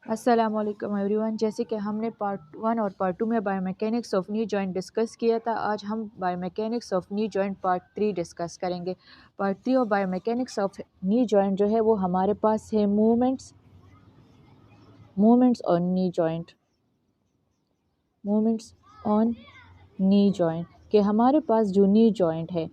अस्सलामुअलैकुम एवरीवन। जैसे कि हमने पार्ट 1 और पार्ट 2 में biomechanics of knee joint discuss किया था, आज हम biomechanics of knee joint part 3 discuss करेंगे। Part 3 of biomechanics of knee joint जो है वो हमारे पास है movements on knee joint. Movements on knee joint कि हमारे पास जो नी जॉइंट है,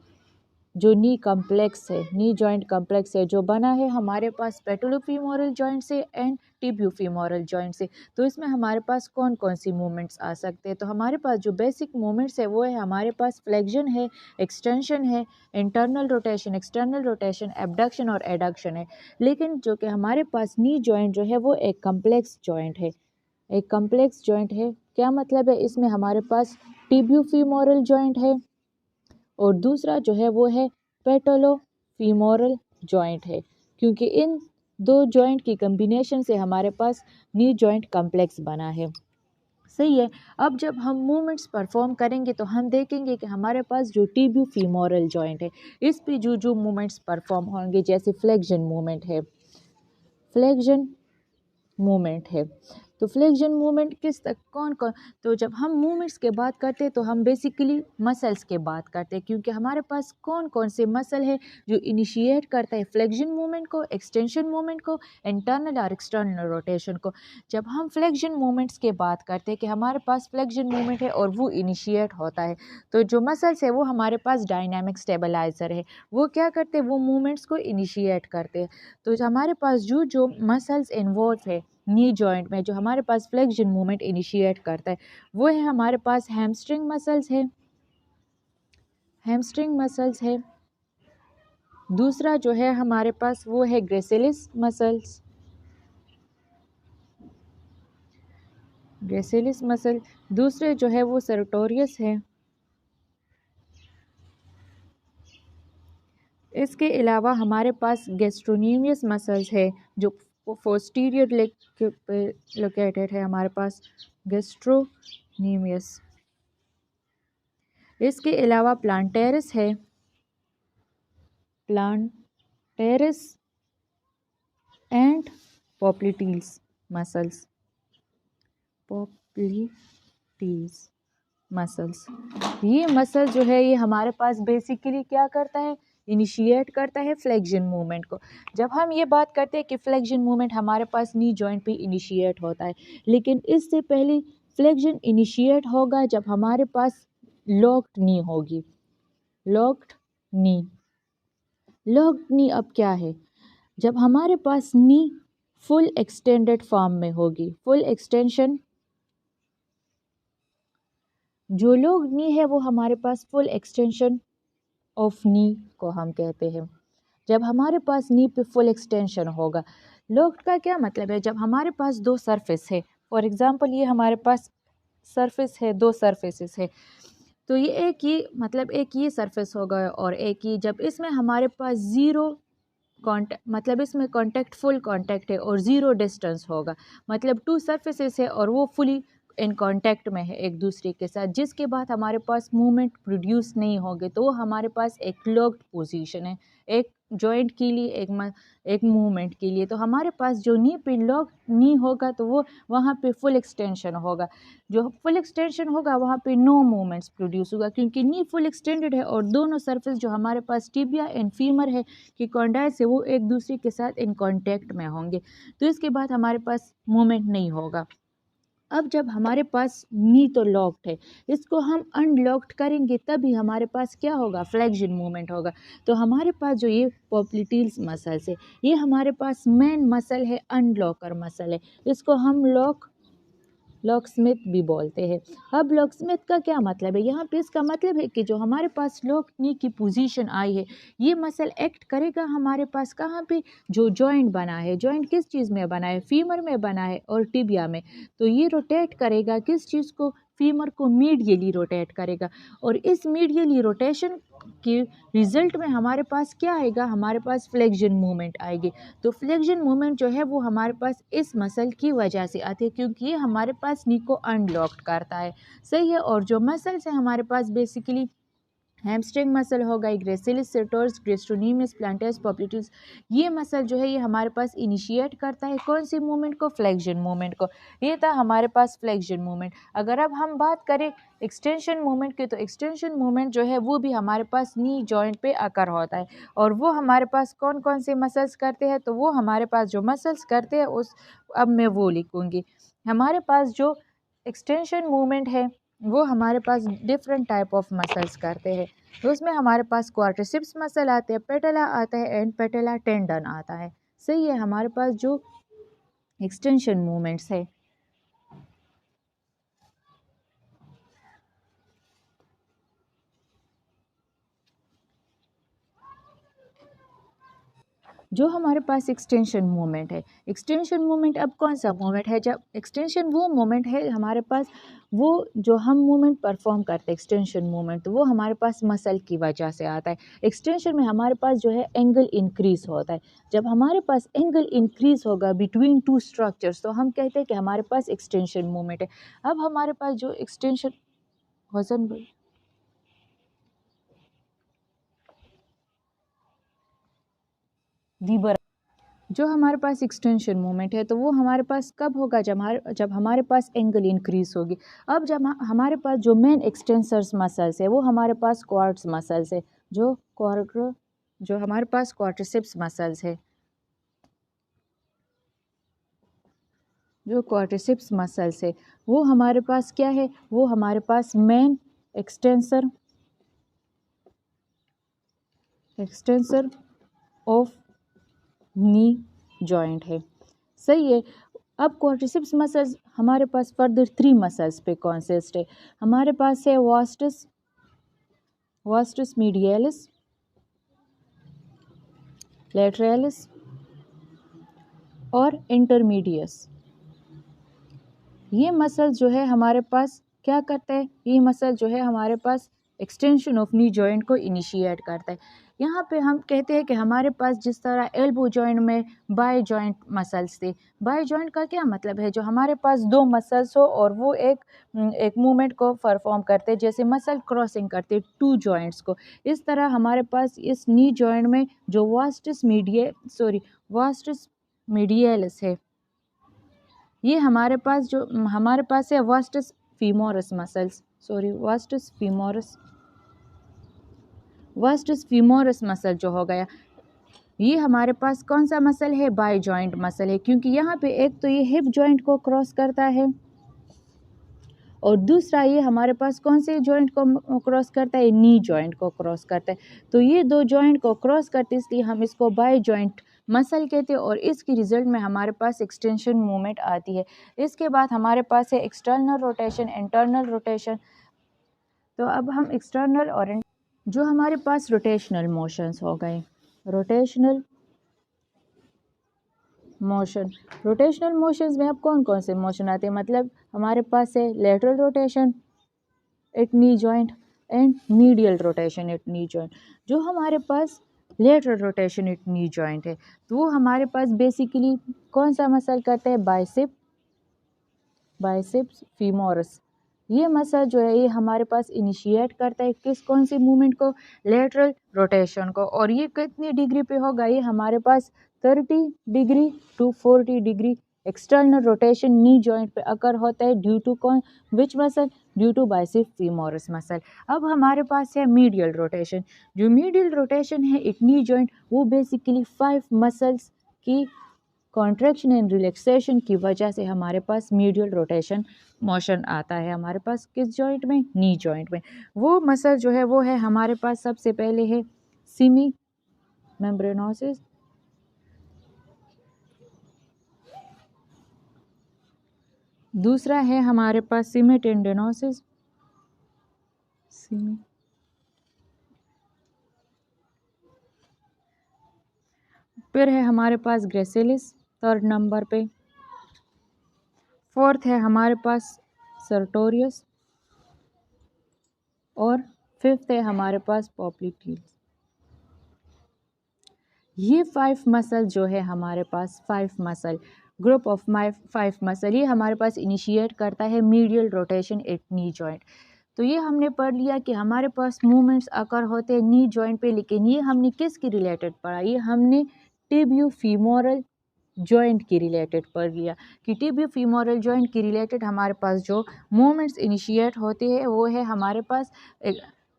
जो नी कम्प्लेक्स है, नी जॉइंट कम्प्लेक्स है, जो बना है हमारे पास पेटोलोफीमोरल जॉइंट से एंड टिबियोफीमोरल जॉइंट से। तो इसमें हमारे पास कौन कौन सी मूवमेंट्स आ सकते हैं? तो हमारे पास जो बेसिक मूवमेंट्स है वो है हमारे पास फ्लेक्शन है, एक्सटेंशन है, internal rotation, external rotation, abduction और एडक्शन है। लेकिन जो कि हमारे पास नी जॉइंट जो है वो एक कम्प्लेक्स जॉइंट है, एक कम्प्लेक्स जॉइंट है। क्या मतलब है? इसमें हमारे पास टिबियोफीमोरल जॉइंट है और दूसरा जो है वो है पेटोलोफीमोरल जॉइंट है, क्योंकि इन दो जॉइंट की कम्बिनेशन से हमारे पास नी जॉइंट कम्प्लेक्स बना है। सही है। अब जब हम मूवमेंट्स परफॉर्म करेंगे तो हम देखेंगे कि हमारे पास जो टिबियोफीमोरल जॉइंट है, इस पे जो मूवमेंट्स परफॉर्म होंगे, जैसे फ्लेक्शन मूवमेंट है, फ्लेक्शन मूवमेंट है। तो फ्लेक्शन मूवमेंट किस तक कौन कौन, तो जब हम मूवमेंट्स के बात करते हैं तो हम बेसिकली मसल्स के बात करते हैं, क्योंकि हमारे पास कौन कौन से मसल है जो इनिशिएट करता है फ्लेक्शन मूवमेंट को, एक्सटेंशन मूवमेंट को, इंटरनल और एक्सटर्नल रोटेशन को। जब हम फ्लेक्शन मूवमेंट्स के बात करते हैं कि हमारे पास फ्लेक्शन मूवमेंट है और वो इनिशिएट होता है, तो जो मसल्स है वो हमारे पास डायनामिक स्टेबलाइजर है, वो क्या करते हैं, वो मूवमेंट्स को इनिशिएट करते हैं। तो हमारे पास जो मसल्स इन्वॉल्व है नी जॉइंट में, जो हमारे पास फ्लेक्शन मूवमेंट इनिशिएट करता है, वो है हमारे पास हैमस्ट्रिंग मसल्स है, हैमस्ट्रिंग मसल्स है। दूसरा जो है हमारे पास वो है ग्रेसिलिस मसल्स, ग्रेसिलिस मसल। दूसरे जो है वो सर्टोरियस है। इसके अलावा हमारे पास गैस्ट्रोनीमियस मसल्स है, जो पोस्टीरियर लेग पे लोकेटेड है हमारे पास, गैस्ट्रोनीमियस। इसके अलावा प्लांटेरिस है, प्लांटेरिस एंड पोप्लिटीज मसल्स, पोप्लिटीज मसल्स। ये मसल जो है ये हमारे पास बेसिकली क्या करता है, इनिशिएट करता है फ्लेक्शन मूवमेंट को। जब हम ये बात करते हैं कि फ्लेक्शन मूवमेंट हमारे पास नी जॉइंट पे इनिशिएट होता है, लेकिन इससे पहले फ्लेक्शन इनिशिएट होगा जब हमारे पास लॉक्ड नी होगी, लॉक्ड नी। लॉक्ड नी अब क्या है? जब हमारे पास नी फुल एक्सटेंडेड फॉर्म में होगी, फुल एक्सटेंशन, जो लोग नी है वो हमारे पास फुल एक्सटेंशन ऑफ नी को हम कहते हैं। जब हमारे पास नी पे फुल एक्सटेंशन होगा, लॉक्ड का क्या मतलब है? जब हमारे पास दो सरफेस है, फॉर एग्जांपल ये हमारे पास सरफेस है, दो सरफेसेस है, तो ये एक ही मतलब एक ये सरफेस होगा और एक ही, जब इसमें हमारे पास ज़ीरो कॉन्टैक्ट, मतलब इसमें कॉन्टैक्ट फुल कॉन्टैक्ट है और ज़ीरो डिस्टेंस होगा, मतलब टू सरफेसेस है और वो फुली इन कांटेक्ट में है एक दूसरे के साथ, जिसके बाद हमारे पास मूवमेंट प्रोड्यूस नहीं होगे, तो वो हमारे पास एक लॉक्ड पोजीशन है, एक जॉइंट के लिए, एक मूवमेंट के लिए। तो हमारे पास जो नी पे लॉक नी होगा तो वो वहाँ पे फुल एक्सटेंशन होगा, जो फुल एक्सटेंशन होगा वहाँ पे नो मूवमेंट्स प्रोड्यूस होगा, क्योंकि नी फुल एक्सटेंडेड है और दोनों सरफेस जो हमारे पास टिबिया एंड फीमर है कि कॉन्डाइल्स है वो एक दूसरे के साथ इन कांटेक्ट में होंगे, तो इसके बाद हमारे पास मूवमेंट नहीं होगा। अब जब हमारे पास नी तो लॉक्ड है, इसको हम अनलॉक्ड करेंगे तभी हमारे पास क्या होगा, फ्लेक्शन मूवमेंट होगा। तो हमारे पास जो ये पोप्लिटीज मसल्स है, ये हमारे पास मेन मसल है, अनलॉकर मसल है, इसको हम लॉकस्मिथ भी बोलते हैं। अब लॉकस्मिथ का क्या मतलब है? यहाँ पे इसका मतलब है कि जो हमारे पास लॉक नी की पोजीशन आई है, ये मसल एक्ट करेगा हमारे पास कहाँ पे, जो जॉइंट बना है, जॉइंट किस चीज़ में बना है, फीमर में बना है और टिबिया में, तो ये रोटेट करेगा किस चीज़ को, फीमर को मीडियली रोटेट करेगा, और इस मीडियली रोटेशन के रिजल्ट में हमारे पास क्या आएगा, हमारे पास फ्लेक्शन मूवमेंट आएगी। तो फ्लेक्शन मूवमेंट जो है वो हमारे पास इस मसल की वजह से आती है, क्योंकि ये हमारे पास नी को अनलॉक्ड करता है। सही है। और जो मसल्स हैं हमारे पास बेसिकली हैमस्ट्रिंग मसल हो गई, ग्रेसिलिस सेटोर्स, ग्रेस्टोनीमियस प्लांटर्स पॉप्लिटिस। ये मसल जो है ये हमारे पास इनिशिएट करता है कौन सी मूवमेंट को, फ्लेक्शन मूवमेंट को। ये था हमारे पास फ्लेक्शन मूवमेंट। अगर अब हम बात करें एक्सटेंशन मूवमेंट की, तो एक्सटेंशन मूवमेंट जो है वो भी हमारे पास नी जॉइंट पे अकर होता है। और वो हमारे पास कौन कौन से मसल्स करते हैं, तो वो हमारे पास जो मसल्स करते हैं उस अब मैं वो लिखूँगी। हमारे पास जो एक्सटेंशन मूवमेंट है वो हमारे पास डिफरेंट टाइप ऑफ मसल्स करते हैं। तो उसमें हमारे पास क्वाड्रिसेप्स मसल आते हैं, पेटेला आता है एंड पेटेला टेंडन आता है। सही है हमारे पास जो एक्सटेंशन मूवमेंट्स है। जो हमारे पास एक्सटेंशन मूवमेंट है, एक्सटेंशन मूवमेंट अब कौन सा मूवमेंट है, जब एक्सटेंशन वो मूवमेंट है हमारे पास, वो जो हम मूवमेंट परफॉर्म करते हैं एक्सटेंशन मूवमेंट, तो वो हमारे पास मसल की वजह से आता है। एक्सटेंशन में हमारे पास जो है एंगल इंक्रीज होता है। जब हमारे पास एंगल इंक्रीज होगा बिटवीन टू स्ट्रक्चर्स, तो हम कहते हैं कि हमारे पास एक्सटेंशन मूवमेंट है। अब हमारे पास जो एक्सटेंशन वजन दी जो हमारे पास एक्सटेंशन मूवमेंट है, तो वो हमारे पास कब होगा, जब हमारे पास एंगल इंक्रीज होगी। अब जब हमारे पास जो मेन एक्सटेंसर्स मसल्स है वो हमारे पास क्वाड्स मसल्स है, जो हमारे पास क्वाड्रिसेप्स मसल्स है, जो क्वाड्रिसेप्स मसल्स है वो हमारे पास क्या है, वो हमारे पास main extensor of knee joint है। सही है। अब क्वाड्रिसेप्स मसल्स हमारे पास फर्दर 3 मसल्स पे कॉन्सिस्ट है। हमारे पास है वास्टस मीडियलिस, लेटरालिस और इंटरमीडियस। ये मसल जो है हमारे पास क्या करता है, ये मसल जो है हमारे पास एक्सटेंशन ऑफ नी जॉइंट को इनिशिएट करता है। यहाँ पे हम कहते हैं कि हमारे पास जिस तरह एल्बो जॉइंट में बाय जॉइंट मसल्स थे, बाय जॉइंट का क्या मतलब है, जो हमारे पास 2 मसल्स हो और वो एक मूवमेंट को परफॉर्म करते हैं, जैसे मसल क्रॉसिंग करते 2 जॉइंट्स को। इस तरह हमारे पास इस नी जॉइंट में जो वास्टस मीडियलिस है, ये हमारे पास है वास्टस फीमोरस मसल्स, वास्टस फीमोरस मसल जो हो गया, ये हमारे पास कौन सा मसल है, बाय जॉइंट मसल है, क्योंकि यहाँ पे एक तो ये हिप जॉइंट को क्रॉस करता है और दूसरा ये हमारे पास कौन से जॉइंट को क्रॉस करता है, नी जॉइंट को क्रॉस करता है। तो ये 2 जॉइंट को क्रॉस करते इसलिए हम इसको बाय जॉइंट मसल कहते हैं और इसकी रिजल्ट में हमारे पास एक्सटेंशन मूवमेंट आती है। इसके बाद हमारे पास है एक्सटर्नल रोटेशन, इंटरनल रोटेशन। तो अब हम एक्सटर्नल और जो हमारे पास रोटेशनल मोशंस हो गए, रोटेशनल मोशंस में अब कौन कौन से मोशन आते हैं, मतलब हमारे पास है lateral rotation at knee joint and medial rotation at knee joint. जो हमारे पास lateral rotation at knee joint है, तो वो हमारे पास बेसिकली कौन सा मसल करते हैं, बाइसेप्स फीमोरस। ये मसल जो है ये हमारे पास इनिशिएट करता है कौन सी मूवमेंट को, लेटरल रोटेशन को। और ये कितनी डिग्री पे होगा, ये हमारे पास 30 degree to 40 degree external rotation knee joint पे अकर होता है due to which muscle, due to biceps femoris muscle. अब हमारे पास है मीडियल रोटेशन। जो मीडियल रोटेशन है इट नी जॉइंट, वो बेसिकली 5 मसल्स की कॉन्ट्रैक्शन एंड रिलैक्सेशन की वजह से हमारे पास मीडियल रोटेशन मोशन आता है, हमारे पास किस जॉइंट में, नी जॉइंट में। वो मसल जो है वो है हमारे पास सबसे पहले है सीमी मेम्ब्रेनोसिस, दूसरा है हमारे पास सीमी टेंडेनोसिस, फिर है हमारे पास ग्रेसिलिस 3rd नंबर पे, 4th है हमारे पास सर्टोरियस और 5th है हमारे पास पॉप्लिटीज। ये 5 मसल जो है हमारे पास 5 मसल, ग्रुप ऑफ 5 मसल, ये हमारे पास इनिशिएट करता है medial rotation at knee joint. तो ये हमने पढ़ लिया कि हमारे पास मूवमेंट्स अकर होते हैं नी जॉइंट पे, लेकिन ये हमने किसकी रिलेटेड पढ़ा, ये हमने टिबियो फीमोरल जॉइंट की रिलेटेड पढ़ लिया कि टिबियो फीमोरल जॉइंट की रिलेटेड हमारे पास जो मूवमेंट्स इनिशिएट होते हैं वो है हमारे पास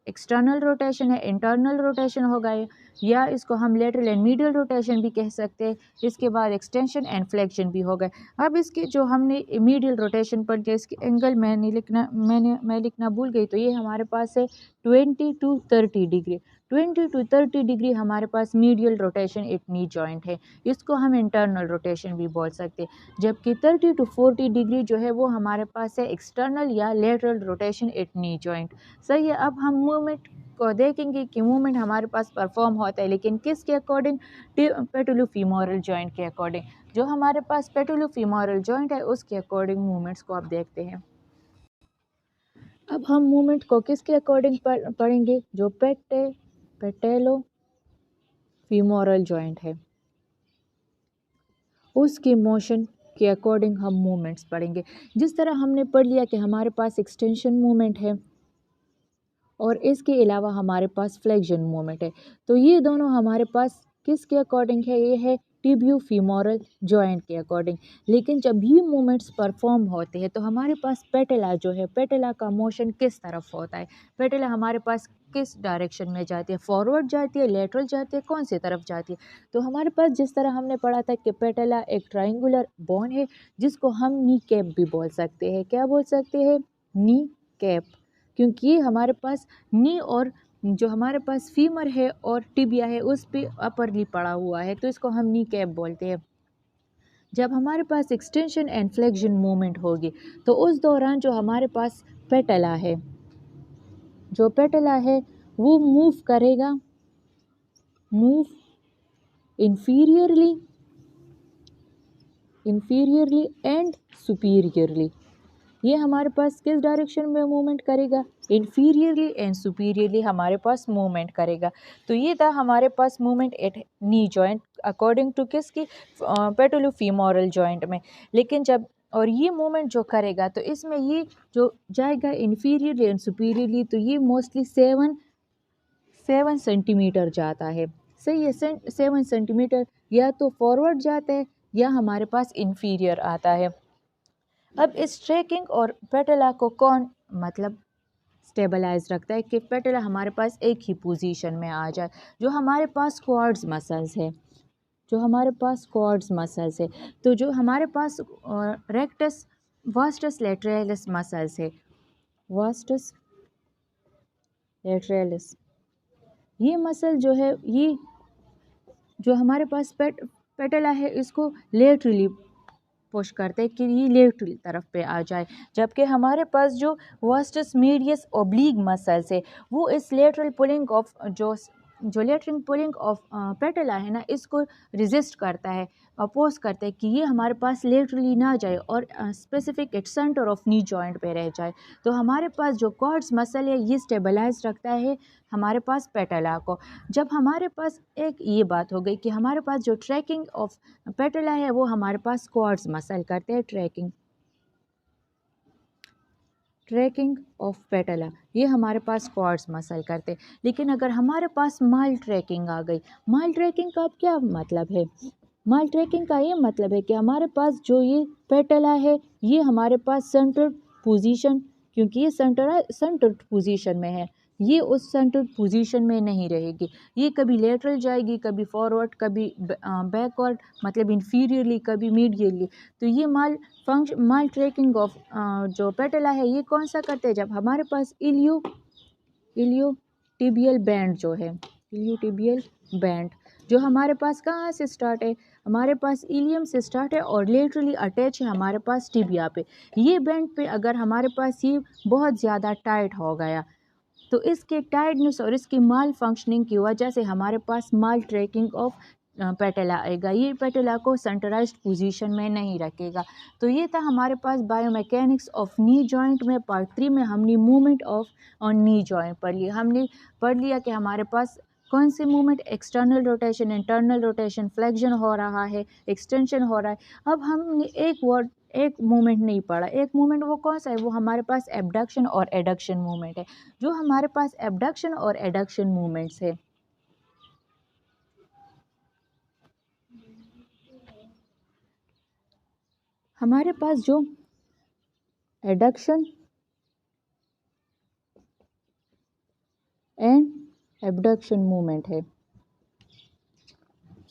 एक्सटर्नल रोटेशन है, इंटरनल रोटेशन होगा या इसको हम लेटरल एंड मीडियल रोटेशन भी कह सकते हैं। इसके बाद एक्सटेंशन एंड फ्लेक्शन भी होगा। अब इसके जो हमने मीडियल रोटेशन पर जो इसके एंगल मैं लिखना भूल गई, तो ये हमारे पास है 20 to 30 डिग्री। 20 to 30 डिग्री हमारे पास medial rotation at knee joint है, इसको हम इंटरनल रोटेशन भी बोल सकते हैं। जबकि 30 to 40 डिग्री जो है वो हमारे पास है एक्सटर्नल या lateral rotation at knee joint. सही है। अब हम मूवमेंट को देखेंगे कि मूवमेंट हमारे पास परफॉर्म होता है, लेकिन किसके अकॉर्डिंग, पेटुलो-फीमोरल जॉइंट के अकॉर्डिंग। जो हमारे पास पेटुलो-फीमोरल जॉइंट है उसके अकॉर्डिंग मूवमेंट्स को आप देखते हैं। अब हम मूवमेंट को किसके अकॉर्डिंग पढ़ेंगे, जो पेटेलो फीमोरल जॉइंट है उसकी मोशन के अकॉर्डिंग हम मूवमेंट्स पढ़ेंगे। जिस तरह हमने पढ़ लिया कि हमारे पास एक्सटेंशन मूवमेंट है और इसके अलावा हमारे पास फ्लेक्शन मूवमेंट है, तो ये दोनों हमारे पास किसके अकॉर्डिंग है, ये है टिबियो फीमोरल जॉइंट के अकॉर्डिंग। लेकिन जब ये मूवमेंट्स परफॉर्म होते हैं तो हमारे पास पेटेला जो है, पेटेला का मोशन किस तरफ होता है, पेटेला हमारे पास किस डायरेक्शन में जाती है, फॉरवर्ड जाती है, लेटरल जाती है, कौन सी तरफ जाती है। तो हमारे पास जिस तरह हमने पढ़ा था कि पेटेला एक ट्राइंगुलर बोन है जिसको हम नी कैप भी बोल सकते हैं। क्या बोल सकते हैं, नी कैप, क्योंकि ये हमारे पास नी और जो हमारे पास फीमर है और टिबिया है उस पे अपरली पड़ा हुआ है, तो इसको हम नी कैप बोलते हैं। जब हमारे पास एक्सटेंशन एंड फ्लेक्शन मूवमेंट होगी तो उस दौरान जो हमारे पास पेटेला है, जो पेटेला है वो मूव करेगा, मूव इंफीरियरली एंड सुपीरियरली। ये हमारे पास किस डायरेक्शन में मूवमेंट करेगा, इंफीरियरली एंड सुपीरियरली हमारे पास मूवमेंट करेगा। तो ये था हमारे पास movement at knee joint according to किसकी, पेटुलो-फीमोरल जॉइंट में। लेकिन जब और ये मूवमेंट जो करेगा तो इसमें ये जो जाएगा इंफीरियरली एंड सुपीरियरली, तो ये मोस्टली 7 सेंटीमीटर जाता है। सही है, 7 सेंटीमीटर या तो फॉरवर्ड जाता है या हमारे पास इंफीरियर आता है। अब इस ट्रैकिंग और पेटेला को कौन मतलब स्टेबलाइज रखता है कि पेटेला हमारे पास एक ही पोजीशन में आ जाए। जो हमारे पास क्वाड्स मसल्स है, जो हमारे पास क्वाड्स मसल्स है, तो जो हमारे पास रेक्टस वास्टस लेटरलिस मसल्स है, वास्टस लेटरलिस, ये मसल जो है, ये जो हमारे पास पेटेला है इसको लेटरली पुश करते हैं कि ये लेटरल तरफ पे आ जाए। जबकि हमारे पास जो वास्टस मीडियस ओब्लिक मसल्स है वो इस लेटरल पुलिंग ऑफ जो लेटरल पुलिंग ऑफ पेटेला है ना, इसको रेजिस्ट करता है, अपोज करता है कि ये हमारे पास लेटरली ना जाए और specific at centre of knee joint पे रह जाए। तो हमारे पास जो क्वाड्स मसल है ये स्टेबलाइज रखता है हमारे पास पेटेला को। जब हमारे पास एक ये बात हो गई कि हमारे पास जो ट्रैकिंग ऑफ पेटेला है वो हमारे पास क्वाड्स मसल करते हैं, ट्रैकिंग ऑफ पेटेला ये हमारे पास क्वाड्स मसल करते हैं। लेकिन अगर हमारे पास माइल्ड ट्रैकिंग आ गई, माइल्ड ट्रैकिंग का क्या मतलब है, माइल्ड ट्रैकिंग का ये मतलब है कि हमारे पास जो ये पेटेला है ये हमारे पास सेंटर्ड पोजीशन, क्योंकि ये सेंटर्ड पोजीशन में है, ये उस सेंटर्ड पोजीशन में नहीं रहेगी, ये कभी लेटरल जाएगी, कभी फॉरवर्ड, कभी बैकवर्ड मतलब इंफीरियरली, कभी मीडियली। तो ये माइल्ड ट्रैकिंग ऑफ जो पेटेला है ये कौन सा करते हैं, जब हमारे पास इलियोटिबियल बैंड जो है, इलियोटिबियल बैंड जो हमारे पास कहाँ से स्टार्ट है, हमारे पास इलियम से स्टार्ट है और लेटरली अटैच है हमारे पास टिबिया पे। ये बैंड पे अगर हमारे पास ये बहुत ज़्यादा टाइट हो गया तो इसके टाइटनेस और इसकी माल फंक्शनिंग की वजह से हमारे पास माल ट्रैकिंग ऑफ पेटेला आएगा, ये पेटेला को सेंटराइज्ड पोजीशन में नहीं रखेगा। तो ये था हमारे पास बायोमैकेनिक्स ऑफ नी जॉइंट में पार्ट 3 में हमने movement of on knee joint पढ़ लिया। हमने पढ़ लिया कि हमारे पास कौन सी movement, external rotation, internal rotation, flexion हो रहा है, एक्सटेंशन हो रहा है। अब हमने एक मूवमेंट नहीं पढ़ा। एक मूवमेंट वो कौन सा है, वो हमारे पास एबडक्शन और एडक्शन मूवमेंट है। जो हमारे पास एबडक्शन और एडक्शन मूवमेंट्स है, हमारे पास जो एडक्शन एंड एबडक्शन मूवमेंट है,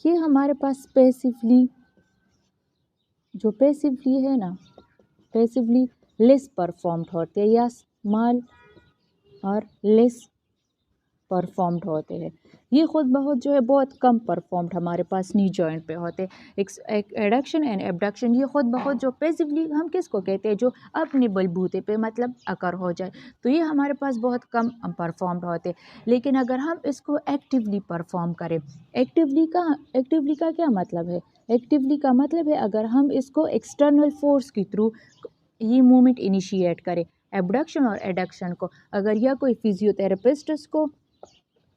ये हमारे पास पैसिवली, जो पैसिवली है ना, पैसिवली लेस परफॉर्म्ड होते हैं या स्मॉल और लेस परफॉर्म्ड होते हैं। ये खुद बहुत जो है बहुत कम परफॉर्म्ड हमारे पास नी जॉइंट पे होते हैं। एक एडक्शन एंड एबडक्शन ये खुद बहुत जो पैसिवली हम किसको कहते हैं, जो अपने बलबूते पे मतलब अकर हो जाए, तो ये हमारे पास बहुत कम परफॉर्म्ड होते हैं। लेकिन अगर हम इसको एक्टिवली परफॉर्म करें, एक्टिवली का क्या मतलब है, एक्टिवली का मतलब है अगर हम इसको एक्सटर्नल फोर्स के थ्रू ये मूवमेंट इनिशिएट करें, एबडक्शन और एडक्शन को, अगर या कोई फिजियोथेरेपिस्ट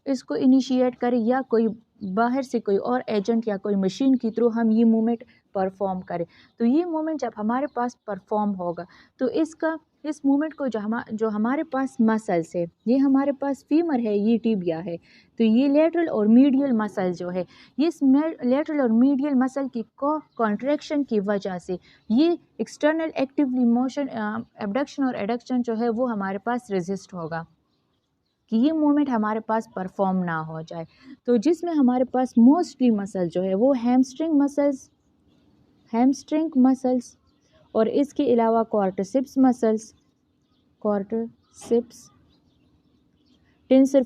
इसको इनिशिएट करें या कोई बाहर से कोई और एजेंट या कोई मशीन के थ्रू हम ये मूवमेंट परफॉर्म करें, तो ये मूवमेंट जब हमारे पास परफॉर्म होगा तो इस मूवमेंट को जो हमारे पास मसल्स है, ये हमारे पास फीमर है, ये टिबिया है, तो ये लेटरल और मीडियल मसल जो है, इस लेटरल और मीडियल मसल की कॉन्ट्रैक्शन की वजह से ये एक्सटर्नल एक्टिवली मोशन एबडक्शन और एडक्शन जो है वो हमारे पास रेजिस्ट होगा कि ये मूवमेंट हमारे पास परफॉर्म ना हो जाए। तो जिसमें हमारे पास मोस्टली मसल जो है वो हैमस्ट्रिंग मसल्स और इसके अलावा क्वाड्रिसेप्स, टेंसर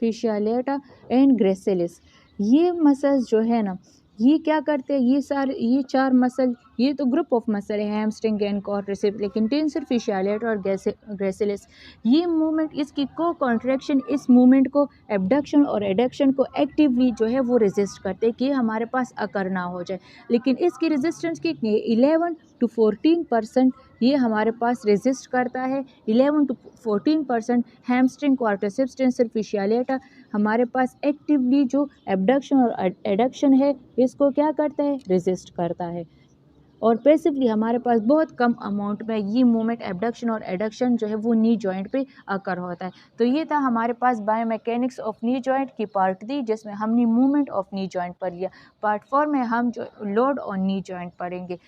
फिशियालेटा एंड ग्रेसिलिस, ये मसल्स जो है ना, ये क्या करते हैं, ये चार मसल, ये तो ग्रुप ऑफ मसल है, हैमस्ट्रिंग एंड क्वाड्रिसेप्स, लेकिन टेंसर फिशियालेटा और ग्रेसिलिस ये मूवमेंट, इसकी कॉन्ट्रैक्शन इस मूवमेंट को एबडक्शन और एडक्शन को एक्टिवली जो है वो रेजिस्ट करते हैं कि हमारे पास अकर ना हो जाए। लेकिन इसकी रेजिस्टेंस कितनी है, 11 to 14% ये हमारे पास रेजिस्ट करता है। 11 to 14% हैमस्ट्रिंग क्वाड्रिसेप्स टेंसर फिशियालेटा हमारे पास एक्टिवली जो एबडक्शन और एडक्शन है इसको क्या करता है, रेजिस्ट करता है। और पैसिवली हमारे पास बहुत कम अमाउंट में ये मूवमेंट एबडक्शन और एडक्शन जो है वो नी जॉइंट पे अकर होता है। तो ये था हमारे पास बायोमैकेनिक्स ऑफ नी जॉइंट की पार्ट 3, जिसमें हमने मूवमेंट ऑफ नी जॉइंट पर लिया। पार्ट 4 में हम जो लोड ऑन नी जॉइंट पढ़ेंगे।